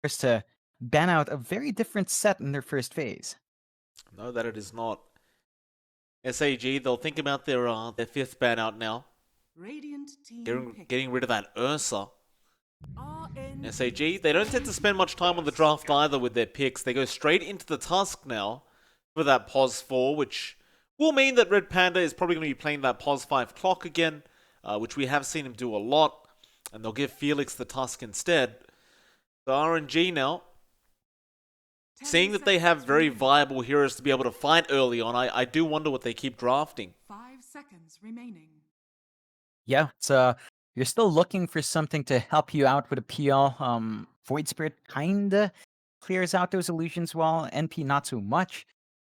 to ban out a very different set in their first phase. No, that it is not. SAG, they'll think about their fifth ban out now. Radiant team Getting rid of that Ursa. RNG. SAG, they don't tend to spend much time on the draft either with their picks. They go straight into the Tusk now for that POS 4, which will mean that Red Panda is probably going to be playing that POS 5 clock again, which we have seen him do a lot, and they'll give Felix the Tusk instead. The RNG now, seeing that they have very viable heroes to be able to fight early on, I do wonder what they keep drafting. 5 seconds remaining. Yeah, it's you're still looking for something to help you out with a PL. Void Spirit kinda clears out those illusions, while NP not so much.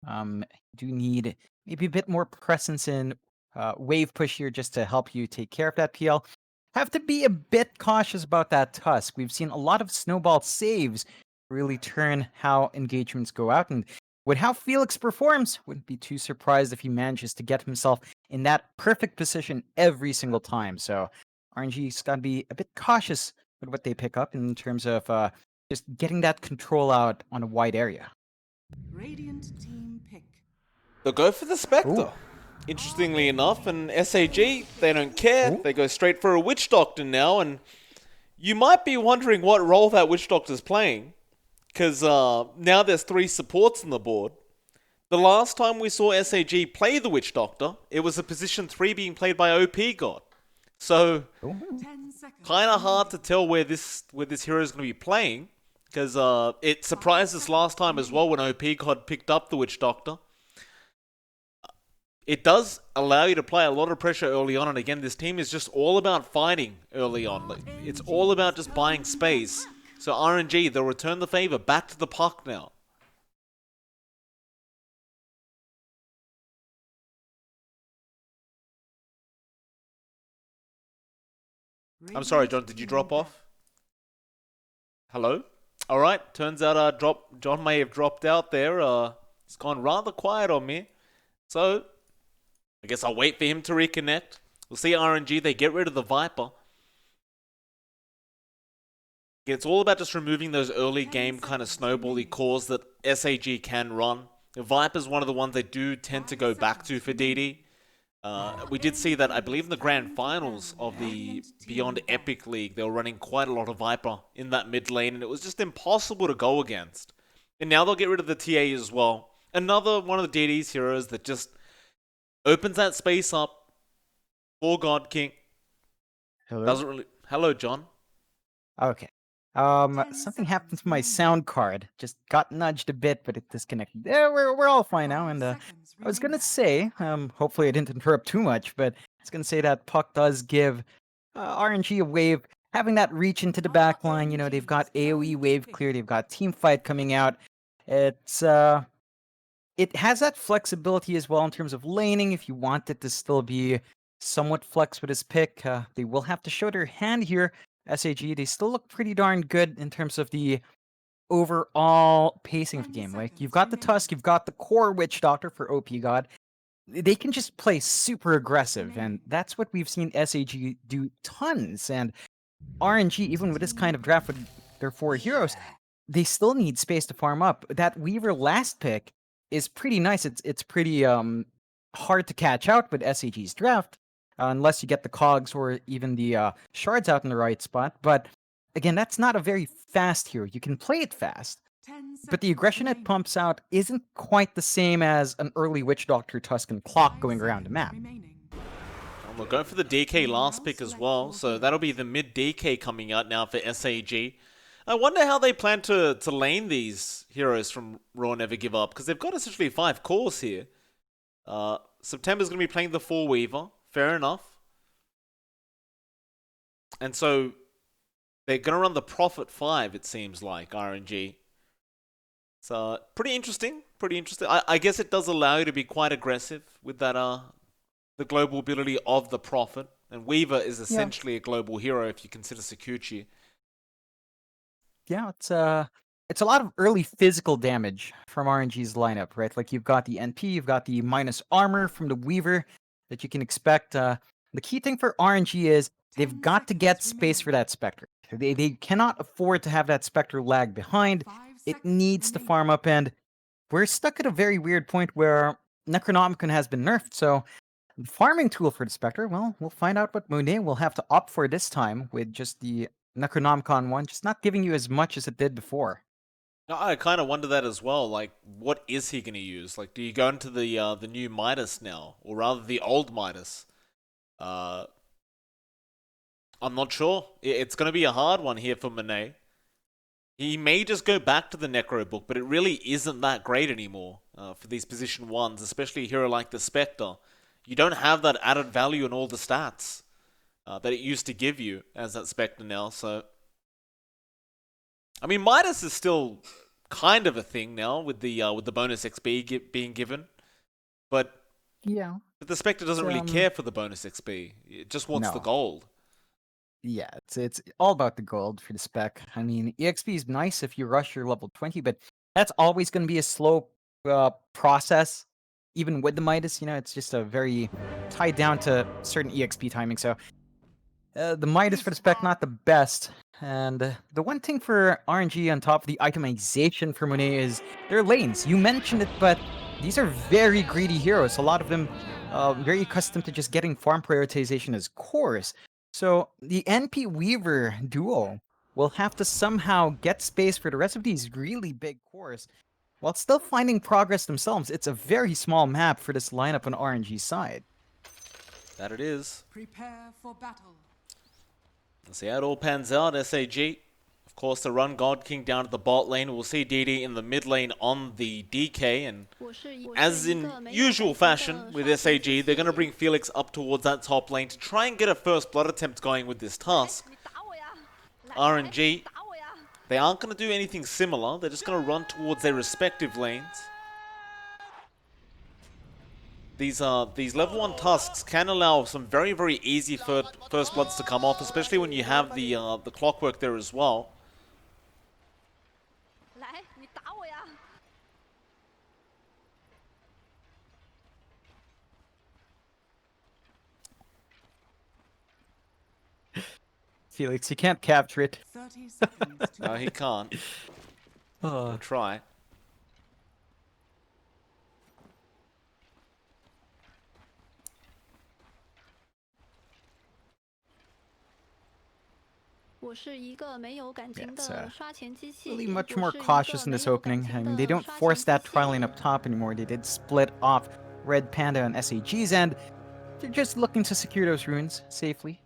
You do need maybe a bit more presence in wave push here just to help you take care of that PL. Have to be a bit cautious about that Tusk. We've seen a lot of snowball saves really turn how engagements go out, and with how Felix performs, wouldn't be too surprised if he manages to get himself in that perfect position every single time. So RNG's got to be a bit cautious with what they pick up in terms of just getting that control out on a wide area. Radiant team pick. They'll go for the Spectre. Ooh. Interestingly enough, and SAG, they don't care. Ooh. They go straight for a Witch Doctor now, and you might be wondering what role that Witch Doctor's playing, because now there's 3 supports on the board. The last time we saw SAG play the Witch Doctor, it was a position 3 being played by OP God. So, 10 seconds. kind of hard to tell where this hero is going to be playing, because it surprised us last time as well when OP God picked up the Witch Doctor. It does allow you to apply a lot of pressure early on, and again, this team is just all about fighting early on. It's all about just buying space. So RNG, they'll return the favor back to the puck now. I'm sorry, John, did you drop off? Hello? Alright, turns out John may have dropped out there. It's gone rather quiet on me. So, I guess I'll wait for him to reconnect. We'll see RNG, they get rid of the Viper. It's all about just removing those early game kind of snowbally cores that SAG can run. The Viper's one of the ones they do tend to go back to for DD. We did see that, I believe, in the grand finals of the Beyond Epic League, they were running quite a lot of Viper in that mid lane, and it was just impossible to go against. And now they'll get rid of the TA as well. Another one of the DD's heroes that just opens that space up for God King. Hello? Doesn't really... Hello, John. Okay. Something happened to my sound card. Just got nudged a bit, but it disconnected. There, we're all fine now. And I was gonna say, hopefully I didn't interrupt too much, but I was gonna say that Puck does give RNG a wave. Having that reach into the back line, you know, they've got AoE wave clear, they've got team fight coming out. It's it has that flexibility as well in terms of laning. If you want it to still be somewhat flex with his pick, they will have to show their hand here. SAG, they still look pretty darn good in terms of the overall pacing of the game. Like, you've got the Tusk, you've got the core Witch Doctor for OP God. They can just play super aggressive, and that's what we've seen SAG do tons. And RNG, even with this kind of draft with their 4 heroes, they still need space to farm up. That Weaver last pick is pretty nice. It's pretty hard to catch out with SAG's draft. Unless you get the cogs or even the shards out in the right spot. But again, that's not a very fast hero. You can play it fast, but the aggression it pumps out isn't quite the same as an early Witch Doctor Tuscan clock going around the map. And we're going for the DK last pick as well, so that'll be the mid DK coming out now for SAG. I wonder how they plan to lane these heroes from Raw Never Give Up, because they've got essentially 5 cores here. September's going to be playing the 4 Weaver. Fair enough. And so they're going to run the Prophet 5, it seems like, RNG. So pretty interesting. Pretty interesting. I guess it does allow you to be quite aggressive with that the global ability of the Prophet. And Weaver is essentially a global hero if you consider Sakuchi. Yeah, it's a lot of early physical damage from RNG's lineup, right? Like, you've got the NP, you've got the minus armor from the Weaver that you can expect. The key thing for RNG is they've got to get space for that Spectre. They cannot afford to have that Spectre lag behind. 5 It seconds needs to remaining. farm up, and we're stuck at a very weird point where Necronomicon has been nerfed, so the farming tool for the Spectre, well, we'll find out what Monet will have to opt for this time with just the Necronomicon one, just not giving you as much as it did before. No, I kind of wonder that as well. Like, what is he going to use? Like, do you go into the new Midas now, or rather the old Midas? Uh, I'm not sure. It's going to be a hard one here for Monet. He may just go back to the Necro book, but it really isn't that great anymore for these position ones, especially a hero like the Spectre. You don't have that added value in all the stats that it used to give you as that Spectre now. So, I mean, Midas is still kind of a thing now with the bonus XP being given, but Yeah. the Spectre doesn't really care for the bonus XP. It just wants the No. gold. Yeah, it's all about the gold for the spec. I mean, EXP is nice if you rush your level 20, but that's always going to be a slow process. Even with the Midas, it's just a very tied down to certain EXP timing. So the Midas for the spec, not the best. And the one thing for RNG on top of the itemization for Monet is their lanes. You mentioned it, but these are very greedy heroes. A lot of them very accustomed to just getting farm prioritization as cores. So the NP Weaver duo will have to somehow get space for the rest of these really big cores while still finding progress themselves. It's a very small map for this lineup on RNG side. That it is. Prepare for battle. Let's see how it all pans out. SAG, of course, the run God King down at the bot lane. We'll see DD in the mid lane on the DK, and as in usual fashion with SAG, they're going to bring Felix up towards that top lane to try and get a first blood attempt going with this task. RNG, they aren't going to do anything similar. They're just going to run towards their respective lanes. These level 1 tasks can allow some very, very easy first bloods to come off, especially when you have the clockwork there as well. Felix, you can't capture it. 30 seconds to No, he can't. We'll try. Really much more cautious in this opening. I mean, they don't force that trialing up top anymore. They did split off Red Panda and SAG's end. They're just looking to secure those runes safely.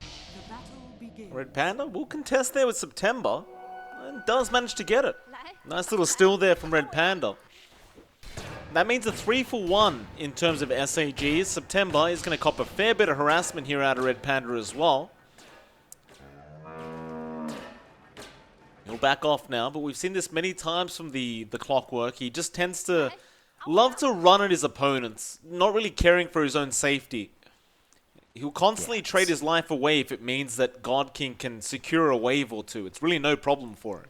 the battle begins. Red Panda will contest there with September, and does manage to get it. Nice little steal there from Red Panda. That means a 3-for-1 in terms of SAGs. September is going to cop a fair bit of harassment here out of Red Panda as well. He'll back off now, but we've seen this many times from the clockwork. He just tends to love to run at his opponents, not really caring for his own safety. He'll constantly trade his life away if it means that God King can secure a wave or two. It's really no problem for him.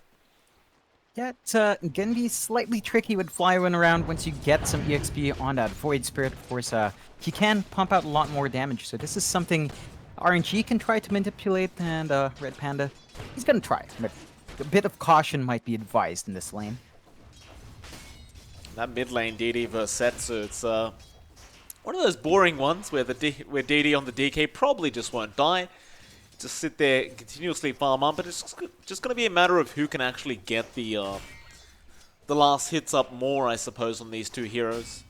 Yeah, it's gonna be slightly tricky with Flywin around once you get some EXP on that Void Spirit. Of course, he can pump out a lot more damage, so this is something RNG can try to manipulate, and Red Panda, he's gonna try, but a bit of caution might be advised in this lane. That mid lane DD versus Setsu, it's one of those boring ones where where DD on the DK probably just won't die. Just sit there and continuously farm up, but it's just going to be a matter of who can actually get the last hits up more, I suppose, on these two heroes.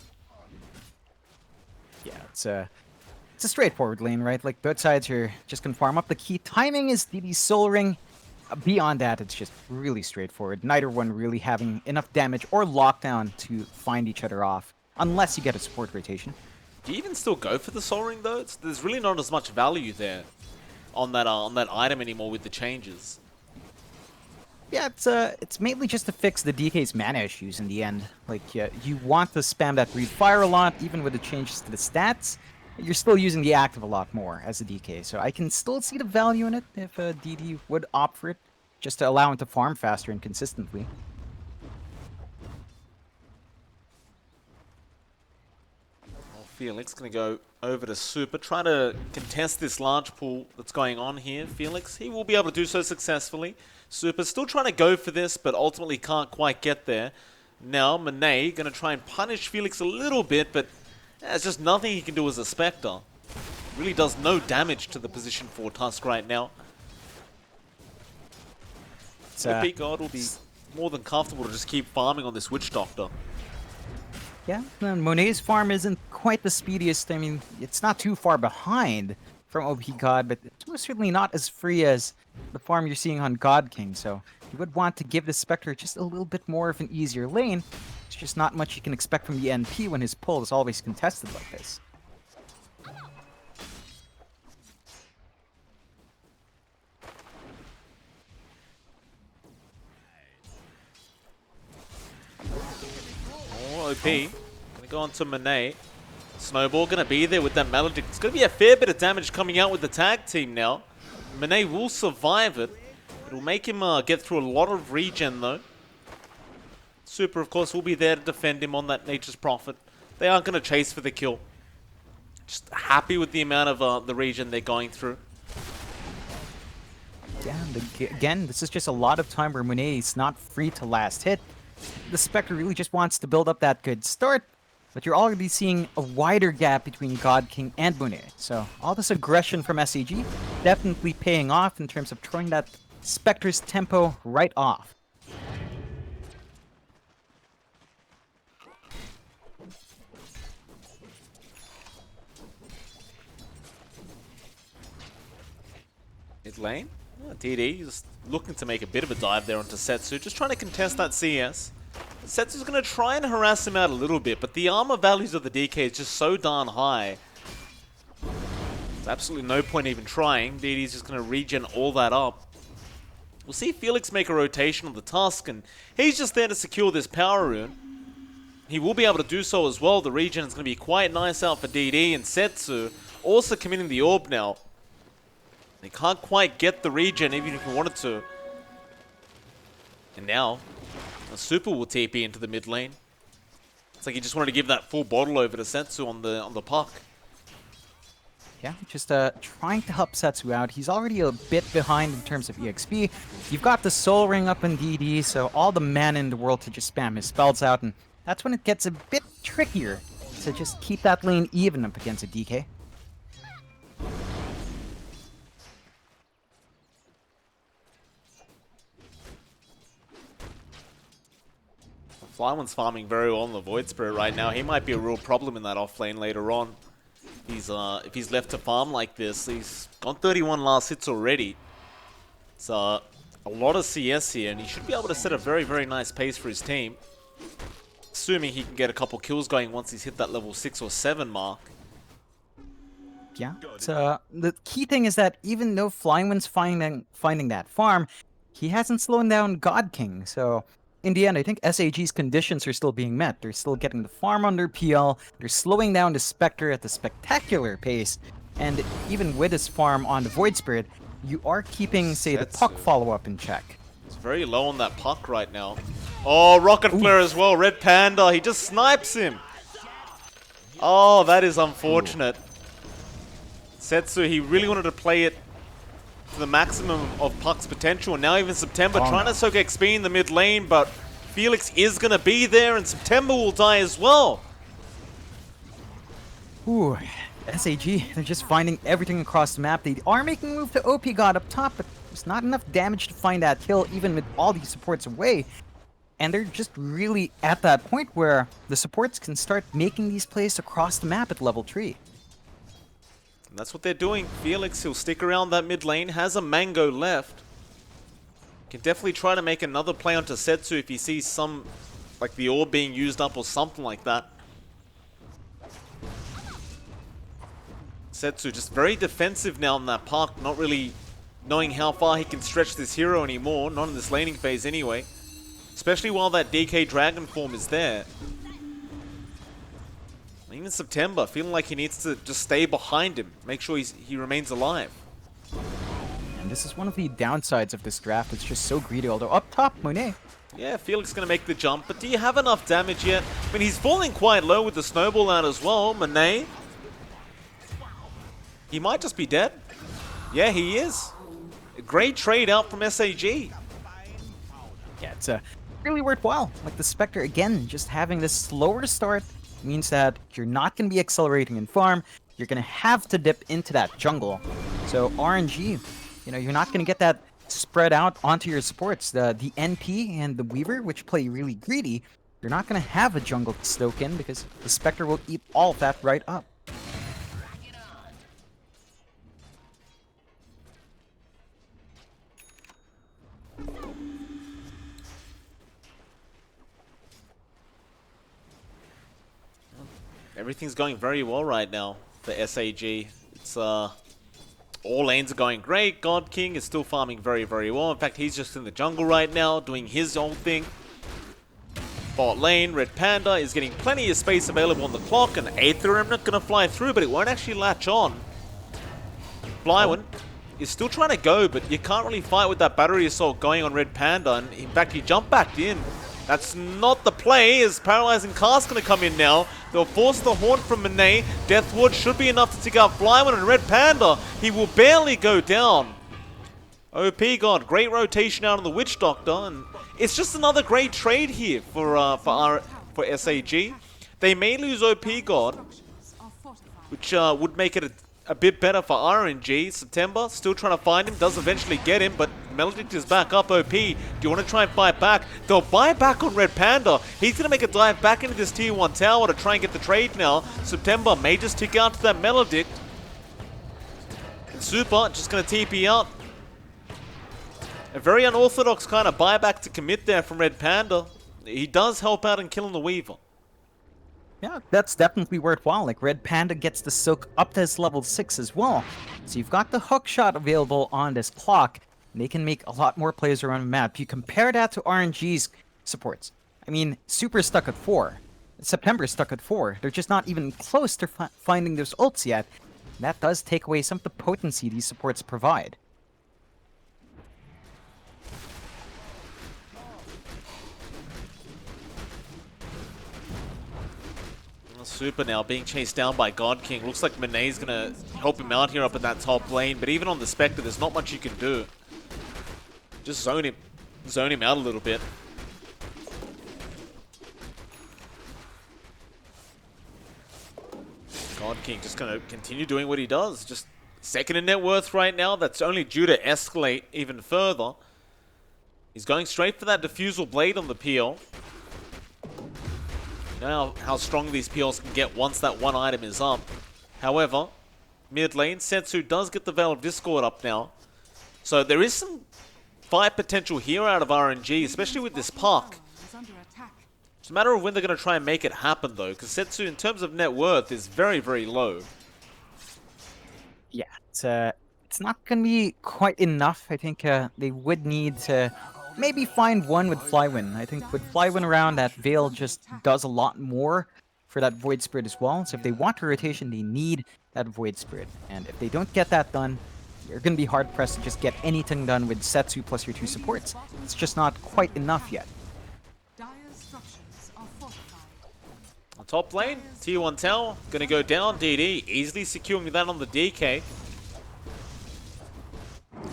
Yeah, it's a straightforward lane, right? Like, both sides are just gonna farm up. The key timing is DD's Soul Ring. Beyond that, it's just really straightforward. Neither one really having enough damage or lockdown to find each other off, unless you get a support rotation. Do you even still go for the Soul Ring though? There's really not as much value there on that item anymore with the changes. Yeah, it's mainly just to fix the DK's mana issues in the end. Like, you want to spam that Breathe Fire a lot, even with the changes to the stats. You're still using the active a lot more as a DK, so I can still see the value in it if DD would opt for it, just to allow him to farm faster and consistently. Well, Felix gonna go Over to Super, trying to contest this large pool that's going on here. Felix, he will be able to do so successfully. Super still trying to go for this, but ultimately can't quite get there. Now, Monet going to try and punish Felix a little bit, but there's just nothing he can do as a Spectre. Really does no damage to the position for Tusk right now. Peak God will be more than comfortable to just keep farming on this Witch Doctor. Yeah, Monet's farm isn't quite the speediest. I mean, it's not too far behind from OP God, but it's most certainly not as free as the farm you're seeing on God King. So you would want to give the Spectre just a little bit more of an easier lane. It's just not much you can expect from the NP when his pull is always contested like this. OP. Gonna go on to Monet. Snowball gonna be there with that Maledict. It's gonna be a fair bit of damage coming out with the tag team now. Monet will survive it. It'll make him get through a lot of regen though. Super, of course, will be there to defend him on that Nature's Prophet. They aren't gonna chase for the kill. Just happy with the amount of the regen they're going through. Yeah, again, this is just a lot of time where Monet is not free to last hit. The Spectre really just wants to build up that good start, but you're already seeing a wider gap between God King and Monet. So all this aggression from SAG definitely paying off in terms of throwing that Spectre's tempo right off. Mid lane. DD just looking to make a bit of a dive there onto Setsu, just trying to contest that CS. Setsu's going to try and harass him out a little bit, but the armor values of the DK is just so darn high. There's absolutely no point even trying. DD's just going to regen all that up. We'll see Felix make a rotation on the Tusk, and he's just there to secure this power rune. He will be able to do so as well. The regen is going to be quite nice out for DD, and Setsu also committing the orb now. They can't quite get the regen even if he wanted to. And now, a Super will TP into the mid lane. It's like he just wanted to give that full bottle over to Setsu on the puck. Yeah, just trying to help Setsu out. He's already a bit behind in terms of EXP. You've got the Soul Ring up in DD, so all the mana in the world to just spam his spells out, and that's when it gets a bit trickier to just keep that lane even up against a DK. Flyone's farming very well on the Void Spirit right now. He might be a real problem in that off lane later on. If he's left to farm like this, he's gone 31 last hits already. It's a lot of CS here, and he should be able to set a very, very nice pace for his team. Assuming he can get a couple kills going once he's hit that level 6 or 7 mark. Yeah, the key thing is that even though Flyone's finding that farm, he hasn't slowed down God King, so in the end, I think SAG's conditions are still being met. They're still getting the farm under PL, they're slowing down the Spectre at a spectacular pace, and even with his farm on the Void Spirit, you are keeping, say, the puck follow-up in check. It's very low on that puck right now. Oh, Rocket Flare as well, Red Panda, he just snipes him! Oh, that is unfortunate. Setsu, he really wanted to play it to the maximum of Puck's potential, and now even September trying to soak XP in the mid lane, but Felix is going to be there, and September will die as well. Ooh, SAG, they're just finding everything across the map. They are making a move to OP God up top, but there's not enough damage to find that kill, even with all these supports away. And they're just really at that point where the supports can start making these plays across the map at level 3. And that's what they're doing. Felix, he'll stick around that mid lane, has a Mango left. Can definitely try to make another play onto Setsu if he sees some, like the orb being used up or something like that. Setsu just very defensive now in that park, not really knowing how far he can stretch this hero anymore, not in this laning phase anyway. Especially while that DK Dragon form is there. Even September, feeling like he needs to just stay behind him, make sure he remains alive. And this is one of the downsides of this draft. It's just so greedy, although up top, Monet. Yeah, Felix going to make the jump, but do you have enough damage yet? I mean, he's falling quite low with the snowball out as well. Monet He might just be dead. Yeah, he is. A great trade out from SAG. Yeah, it's really worthwhile. Like the Spectre, again, just having this slower start means that you're not going to be accelerating in farm. You're going to have to dip into that jungle. So RNG, you know, you're not going to get that spread out onto your supports. The NP and the Weaver, which play really greedy, you're not going to have a jungle to stoke in because the Spectre will eat all of that right up. Everything's going very well right now for SAG. It's all lanes are going great. God King is still farming very, very well. In fact, he's just in the jungle right now doing his own thing. Bot lane, Red Panda is getting plenty of space available on the clock, and Aether Remnant gonna fly through, but it won't actually latch on. Flywind is still trying to go, but you can't really fight with that battery assault going on Red Panda, and in fact he jumped back in. That's not the play, as Paralyzing Cast gonna come in now. They'll force the Haunt from Monet. Death Ward should be enough to take out Flywind, and Red Panda, he will barely go down. OP God, great rotation out on the Witch Doctor, and it's just another great trade here for SAG. They may lose OP God, which would make it a bit better for RNG. September, still trying to find him, does eventually get him, but Melodic is back up OP. Do you want to try and fight back? They'll buy back on Red Panda. He's going to make a dive back into this tier 1 tower to try and get the trade now. September may just tick out to that Melodic. And Super just going to TP out. A very unorthodox kind of buyback to commit there from Red Panda. He does help out in killing the Weaver. Yeah, that's definitely worthwhile. Like, Red Panda gets the soak up to his level 6 as well. So you've got the hook shot available on this clock. And they can make a lot more plays around the map. You compare that to RNG's supports. I mean, Super's stuck at 4. September's stuck at 4. They're just not even close to finding those ults yet. And that does take away some of the potency these supports provide. Super now being chased down by God King. Looks like Monet's gonna help him out here up in that top lane, but even on the Spectre, there's not much you can do. Just zone him out a little bit. God King just gonna continue doing what he does. Just second in net worth right now. That's only due to escalate even further. He's going straight for that Diffusal Blade on the PL. You know how strong these PLs can get once that one item is up. However, mid lane, Setsu does get the Veil of Discord up now. So there is some fight potential here out of RNG, especially with this Puck. It's a matter of when they're going to try and make it happen though, because Setsu in terms of net worth is very, very low. Yeah, it's not going to be quite enough. I think they would need to maybe find one with Flywind. I think with Flywind around, that Veil just does a lot more for that Void Spirit as well. So if they want a rotation, they need that Void Spirit. And if they don't get that done, you're going to be hard-pressed to just get anything done with Setsu plus your 2 supports. It's just not quite enough yet. On top lane, tier 1 tower, going to go down. DD easily securing that on the DK.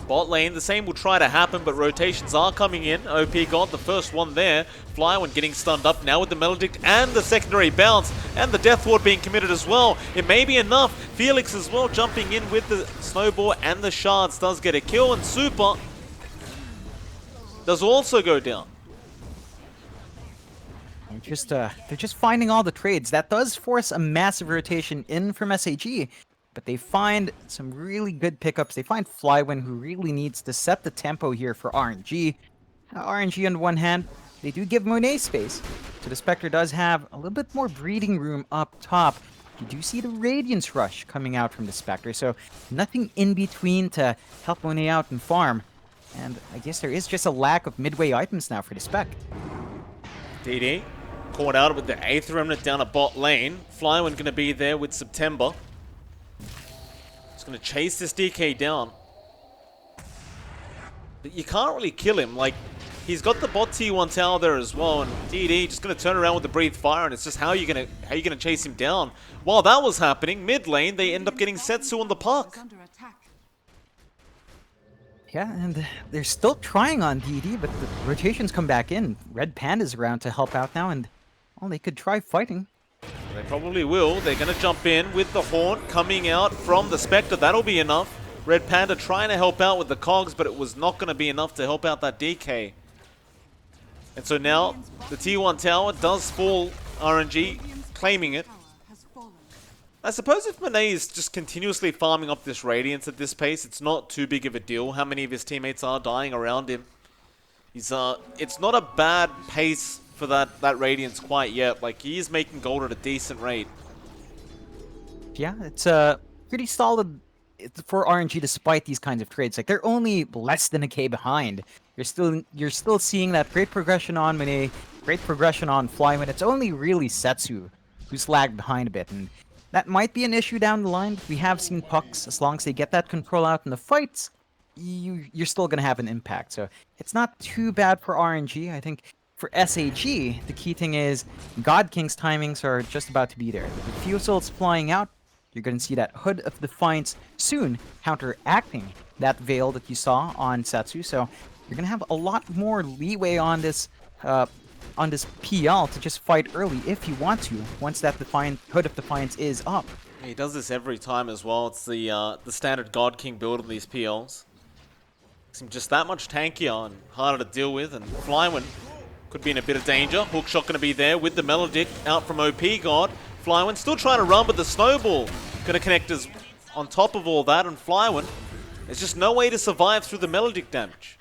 Bot lane, the same will try to happen, but rotations are coming in. OP got the first one there. Flywind getting stunned up now with the Melodic and the secondary bounce, and the Death Ward being committed as well. It may be enough. Felix as well jumping in with the Snowball and the Shards does get a kill, and Super does also go down. They're just finding all the trades. That does force a massive rotation in from SAG. But they find some really good pickups. They find Flywind, who really needs to set the tempo here for RNG. RNG on one hand, they do give Monet space. So the Spectre does have a little bit more breathing room up top. You do see the Radiance Rush coming out from the Spectre, so nothing in between to help Monet out and farm. And I guess there is just a lack of midway items now for the Spec. DD caught out with the Aether Remnant down a bot lane. Flywind going to be there with September. Going to chase this DK down. But you can't really kill him. Like, He's got the bot T1 tower there as well, and DD just gonna turn around with the breathe fire, and it's just how you gonna chase him down. While that was happening, mid lane they end up getting Setsu on the puck. Under attack. Yeah, and they're still trying on DD, but the rotations come back in. Red Panda's around to help out now, and well, they could try fighting. They probably will. They're gonna jump in with the Haunt coming out from the Spectre. That'll be enough. Red Panda trying to help out with the cogs, but it was not gonna be enough to help out that DK. And so now the T1 tower does fall. RNG claiming it. Tower has fallen. I suppose if Monet is just continuously farming up this Radiance at this pace, it's not too big of a deal how many of his teammates are dying around him. He's it's not a bad pace for that Radiance quite yet. Like, he is making gold at a decent rate. Yeah, it's pretty solid for RNG despite these kinds of trades. Like, they're only less than a K behind. You're still seeing that great progression on Monet, great progression on Flyman. It's only really Setsu who's lagged behind a bit, and that might be an issue down the line. We have seen pucks, as long as they get that control out in the fights, you're still going to have an impact. So it's not too bad for RNG. I think for SAG, the key thing is God King's timings are just about to be there. The Fusel's flying out. You're going to see that Hood of Defiance soon counteracting that Veil that you saw on Setsu. So you're going to have a lot more leeway on this PL to just fight early if you want to, once that Hood of Defiance is up. He does this every time as well. It's the standard God King build of these PLs. Makes him just that much tankier and harder to deal with, and Flyman could be in a bit of danger. Hookshot going to be there with the Melodic out from OP God. Flyman still trying to run, but the Snowball going to connect us on top of all that, and Flyman, there's just no way to survive through the Melodic damage.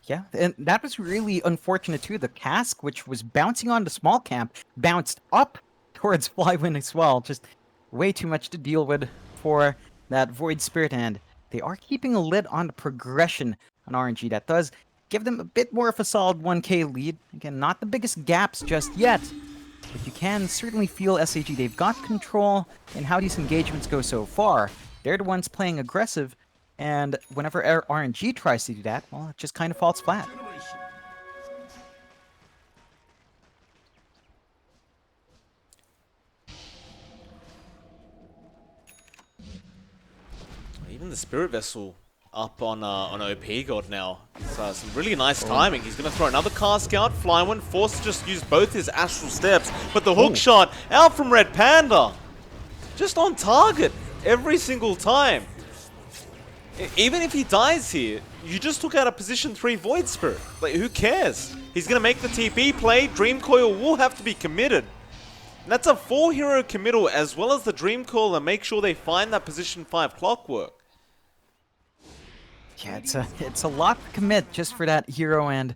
Yeah, and that was really unfortunate too. The cask, which was bouncing on the small camp, bounced up towards Flywind as well. Just way too much to deal with for that Void Spirit, and they are keeping a lid on the progression on RNG. That does give them a bit more of a solid 1k lead. Again, not the biggest gaps just yet, but you can certainly feel SAG. They've got control in how these engagements go so far. They're the ones playing aggressive, and whenever RNG tries to do that, well, it just kind of falls flat. Even the Spirit Vessel up on OP God now. So some really nice timing. He's going to throw another cask out. Flywind forced to just use both his Astral Steps, but the hook shot out from Red Panda. Just on target every single time. Even if he dies here, you just took out a position 3 Void Spirit. Like, who cares? He's going to make the TP play. Dream Coil will have to be committed. And that's a 4-hero committal, as well as the Dream Coil, and make sure they find that position 5 Clockwork. Yeah, it's a lot to commit just for that hero, and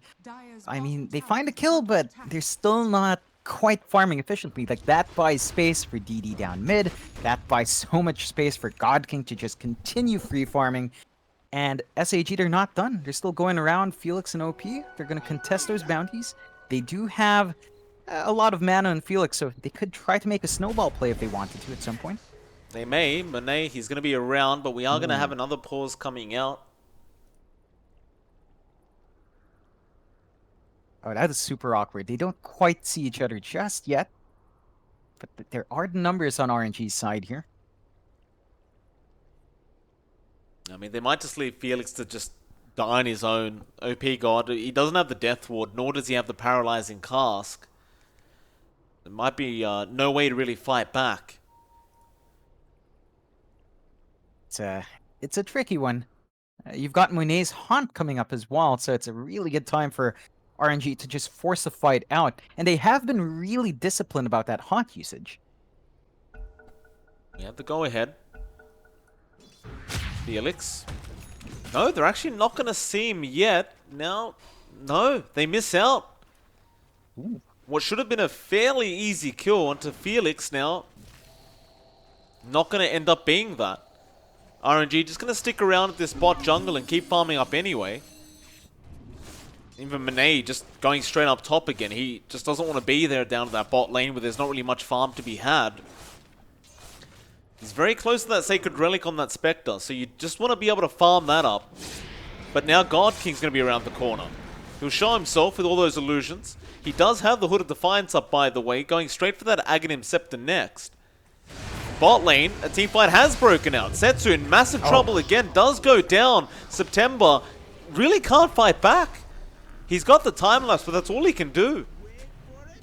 I mean, they find a kill, but they're still not quite farming efficiently. Like, that buys space for DD down mid, that buys so much space for God King to just continue free farming, and SAG, they're not done. They're still going around Felix and OP. They're going to contest those bounties. They do have a lot of mana on Felix, so they could try to make a snowball play if they wanted to at some point. They may. Monet, he's going to be around, but we are going to have another pause coming out. Oh, that is super awkward. They don't quite see each other just yet. But there are the numbers on RNG's side here. I mean, they might just leave Felix to just die on his own. OP God, he doesn't have the Death Ward, nor does he have the Paralyzing Cask. There might be no way to really fight back. It's a tricky one. You've got Monet's Haunt coming up as well, so it's a really good time for RNG to just force a fight out. And they have been really disciplined about that Haunt usage. We have the go-ahead. Felix. No, they're actually not going to see him yet. Now, no, they miss out. Ooh. What should have been a fairly easy kill onto Felix now, not going to end up being that. RNG just going to stick around at this bot jungle and keep farming up anyway. Even Monet just going straight up top again. He just doesn't want to be there down to that bot lane where there's not really much farm to be had. He's very close to that Sacred Relic on that Spectre, so you just want to be able to farm that up. But now God King's going to be around the corner. He'll show himself with all those illusions. He does have the Hood of Defiance up, by the way, going straight for that Aghanim Scepter next. Bot lane, a team fight has broken out. Setsu in massive trouble again, does go down. September really can't fight back. He's got the time lapse, but that's all he can do.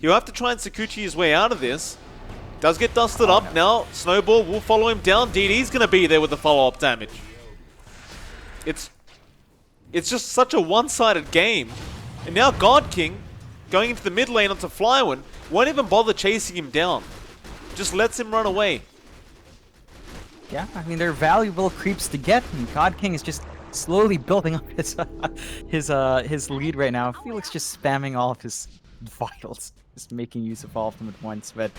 He'll have to try and Sakuchi his way out of this. Does get dusted up now. Snowball will follow him down. DD's going to be there with the follow-up damage. It's just such a one-sided game. And now God King, going into the mid lane onto Flywind, won't even bother chasing him down. Just lets him run away. Yeah, I mean, they're valuable creeps to get, and God King is just slowly building up his lead right now. Felix just spamming all of his vitals, just making use of all of them at once. But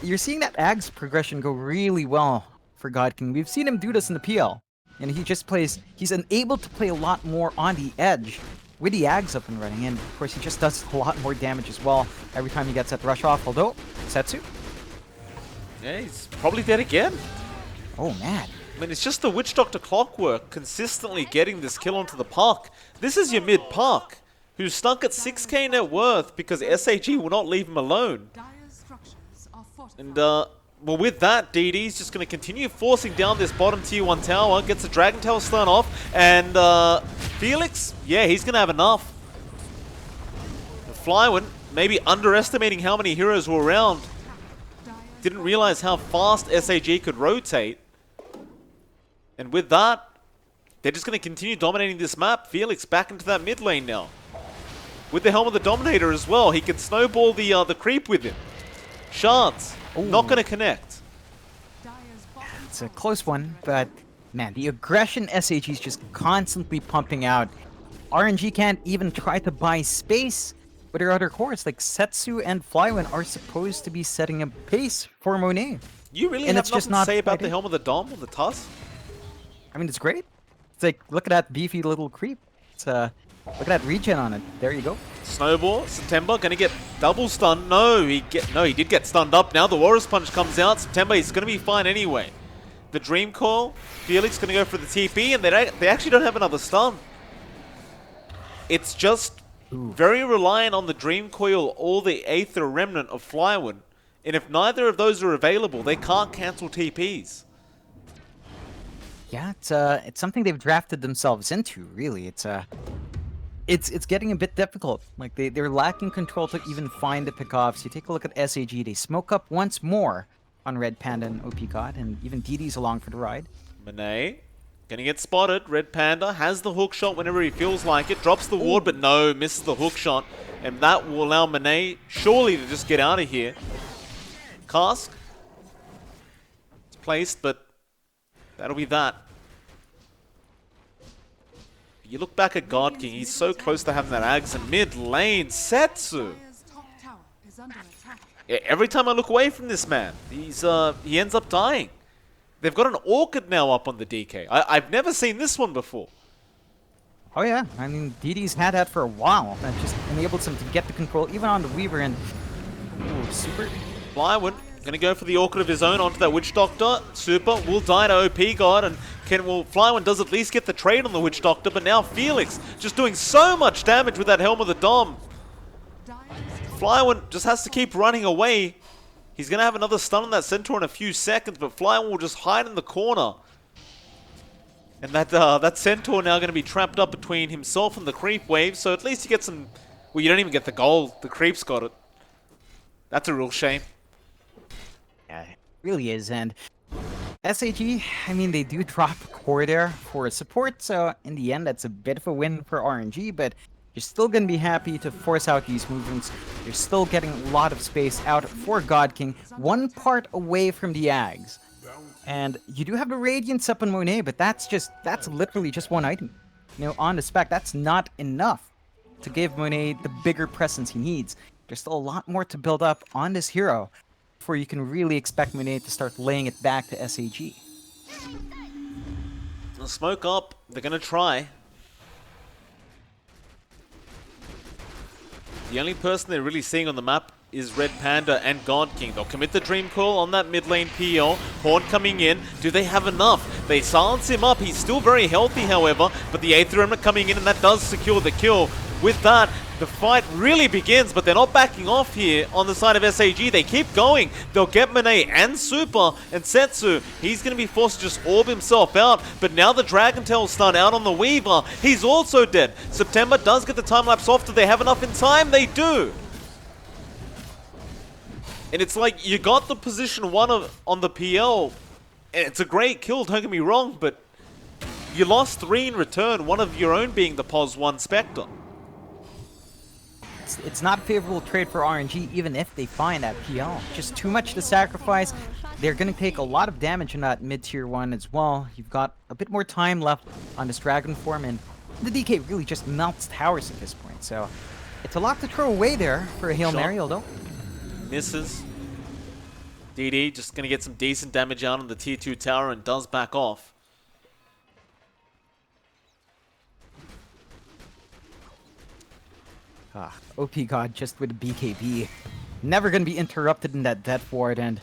you're seeing that Ags progression go really well for God King. We've seen him do this in the PL, and he's unable to play a lot more on the edge with the Ags up and running, and of course he just does a lot more damage as well every time he gets that rush off, although, Setsu? Yeah, he's probably dead again. Oh, man. I mean, it's just the Witch Doctor clockwork consistently getting this kill onto the park. This is your mid-park, who's stuck at 6k net worth because SAG will not leave him alone. And, well, with that, DD's just going to continue forcing down this bottom tier 1 tower, gets the Dragon Tail stun off, and Felix, yeah, he's going to have enough. Flywind, maybe underestimating how many heroes were around, didn't realize how fast SAG could rotate. And with that, they're just going to continue dominating this map. Felix back into that mid lane now. With the Helm of the Dominator as well, he can snowball the creep with him. Shards, not going to connect. It's a close one, but man, the aggression SAG is just constantly pumping out. RNG can't even try to buy space, but their other cores like Setsu and Flywind are supposed to be setting a pace for Monet. You really and have it's nothing just to not say about fighting. the Helm of the Dom or the Tusk? I mean, it's great. It's like, look at that beefy little creep. It's look at that regen on it. There you go. Snowball, September, gonna get double stunned. No, he did get stunned up. Now the Warrior's Punch comes out. September, he's gonna be fine anyway. The Dream Coil, Felix gonna go for the TP, and they actually don't have another stun. It's just very reliant on the Dream Coil or the Aether Remnant of Flywind. And if neither of those are available, they can't cancel TPs. Yeah, it's something they've drafted themselves into, really. It's getting a bit difficult. Like, they're lacking control to even find the pickoffs. You take a look at SAG, they smoke up once more on Red Panda and OP God, and even DD's along for the ride. Monet, gonna get spotted. Red Panda has the hook shot whenever he feels like it. Drops the ward, but no, misses the hook shot. And that will allow Monet surely to just get out of here. Cask. It's placed, but that'll be that. You look back at God King, he's so close to having that Ags in mid lane. Setsu! Yeah, every time I look away from this man, he ends up dying. They've got an Orchid now up on the DK. I've never seen this one before. Oh yeah, I mean, DD's had that for a while. That just enables him to get the control even on the Weaver, and ooh, super. Flywind gonna go for the Orchid of his own onto that Witch Doctor. Super will die to OP God, and Flywind does at least get the trade on the Witch Doctor, but now Felix just doing so much damage with that Helm of the Dom. Flywind just has to keep running away. He's gonna have another stun on that Centaur in a few seconds, but Flywind will just hide in the corner. And that Centaur now gonna be trapped up between himself and the creep wave, so at least you get some... Well, you don't even get the gold. The creep's got it. That's a real shame. Yeah, it really is, and SAG, I mean, they do drop a core there for support, so in the end, that's a bit of a win for RNG, but you're still going to be happy to force out these movements. You're still getting a lot of space out for God King, one part away from the Ags. And you do have the Radiance up on Monet, but that's literally just one item. You know, on the spec, that's not enough to give Monet the bigger presence he needs. There's still a lot more to build up on this hero before you can really expect Monet to start laying it back to SAG. The smoke up, they're gonna try. The only person they're really seeing on the map is Red Panda and God King. They'll commit the Dream Call on that mid lane PL. Horn coming in. Do they have enough? They silence him up. He's still very healthy, however, but the Aether Remnant coming in, and that does secure the kill. with that, the fight really begins, but they're not backing off here on the side of SAG. They keep going. They'll get Monet and Super, and Setsu, he's going to be forced to just orb himself out, but now the Dragon Tail's start out on the Weaver. He's also dead. September does get the time lapse off. Do they have enough in time? They do. And it's like, you got the position 1 on the PL, and it's a great kill, don't get me wrong, but you lost 3 in return, one of your own being the POS 1 Spectre. It's not a favorable trade for RNG, even if they find that PL. Just too much to sacrifice. They're going to take a lot of damage in that mid-tier 1 as well. You've got a bit more time left on this Dragon form, and the DK really just melts towers at this point. So it's a lot to throw away there for a Hail Mary, although. Misses. DD just going to get some decent damage out on the tier 2 tower and does back off. OP God just with the BKB. Never going to be interrupted in that death ward, and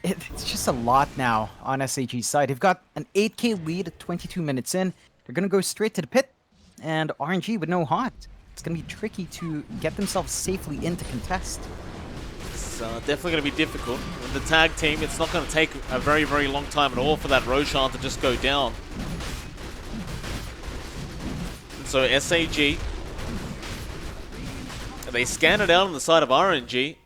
it's just a lot now on SAG's side. They've got an 8k lead 22 minutes in. They're going to go straight to the pit, and RNG with no hot. It's going to be tricky to get themselves safely into contest. It's definitely going to be difficult. With the tag team, it's not going to take a very, very long time at all for that Roshan to just go down. And so SAG, they scan it out on the side of RNG.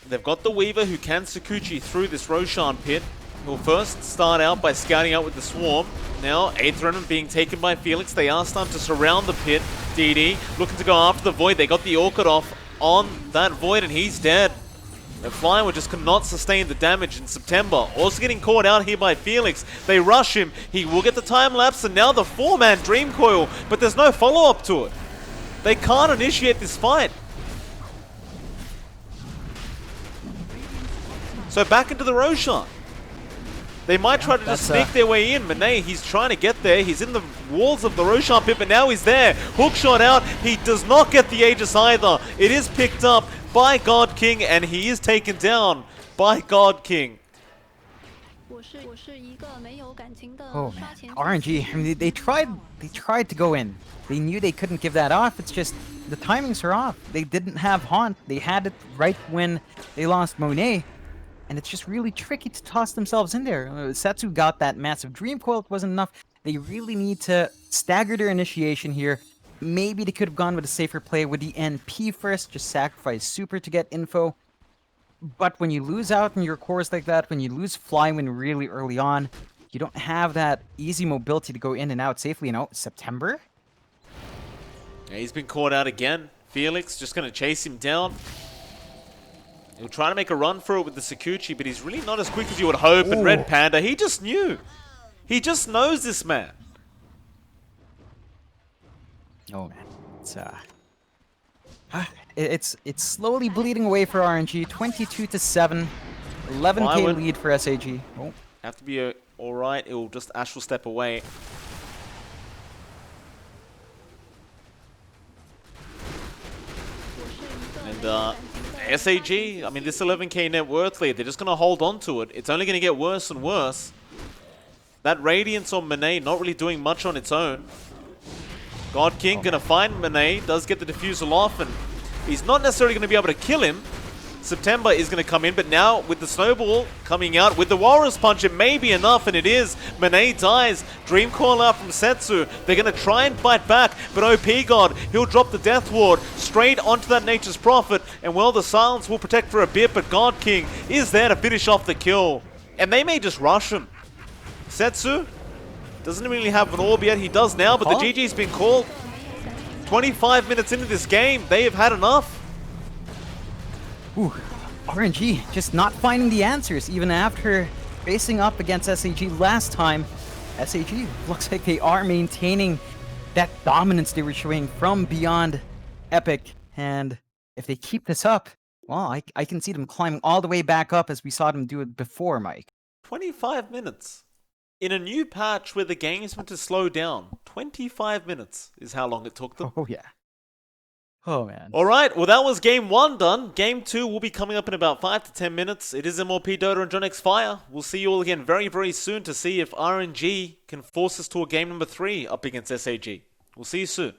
They've got the Weaver who can Sakuchi through this Roshan pit. He'll first start out by scouting out with the Swarm. Now, 8th Remnant being taken by Felix. They are starting to surround the pit. DD looking to go after the Void. They got the Orchid off on that Void and he's dead. The Flywood just cannot sustain the damage in September. Also getting caught out here by Felix. They rush him. He will get the time lapse and now the 4-man Dream Coil, but there's no follow-up to it. They can't initiate this fight. So back into the Roshan. They might try to just sneak their way in. Monet, he's trying to get there. He's in the walls of the Roshan pit, but now he's there. Hookshot out. He does not get the Aegis either. It is picked up by God King, and he is taken down by God King. Oh man, RNG, I mean, they tried to go in. They knew they couldn't give that off. It's just the timings are off. They didn't have Haunt. They had it right when they lost Monet. And it's just really tricky to toss themselves in there. Setsu got that massive Dream Coil. It wasn't enough. They really need to stagger their initiation here. Maybe they could have gone with a safer play with the NP first. Just sacrifice Super to get info. But when you lose out in your cores like that, when you lose Flywind really early on, you don't have that easy mobility to go in and out safely. You know, September? Yeah, he's been caught out again. Felix just going to chase him down. He'll try to make a run for it with the Sakuchi, but he's really not as quick as you would hope. And Red Panda, he just knew. He just knows this man. Oh man, it's slowly bleeding away for RNG. 22-7, 11k lead for SAG. Oh, have to be all right. It will just astral step away. And SAG, I mean, this 11k net worth lead, they're just going to hold on to it. It's only going to get worse and worse. That Radiance on Monet not really doing much on its own. God King going to find Monet, does get the Diffusal off, and he's not necessarily going to be able to kill him. September is going to come in, but now with the Snowball coming out, with the Walrus Punch, it may be enough, and it is. Monet dies. Dream Coil out from Setsu. They're going to try and fight back, but OP God, he'll drop the Death Ward straight onto that Nature's Prophet, and well, the Silence will protect for a bit, but God King is there to finish off the kill. And they may just rush him. Setsu doesn't really have an orb yet. He does now, but the GG's been called. 25 minutes into this game, they have had enough. Ooh, RNG just not finding the answers even after facing up against SAG last time. SAG looks like they are maintaining that dominance they were showing from beyond Epic. And if they keep this up, well, I can see them climbing all the way back up as we saw them do it before, Mike. 25 minutes. In a new patch where the game's meant to slow down, 25 minutes is how long it took them. Oh, yeah. Oh, man. All right, well, that was Game 1 done. Game 2 will be coming up in about 5 to 10 minutes. It is MLP Dota and johnxfire. We'll see you all again very, very soon to see if RNG can force us to a game number 3 up against SAG. We'll see you soon.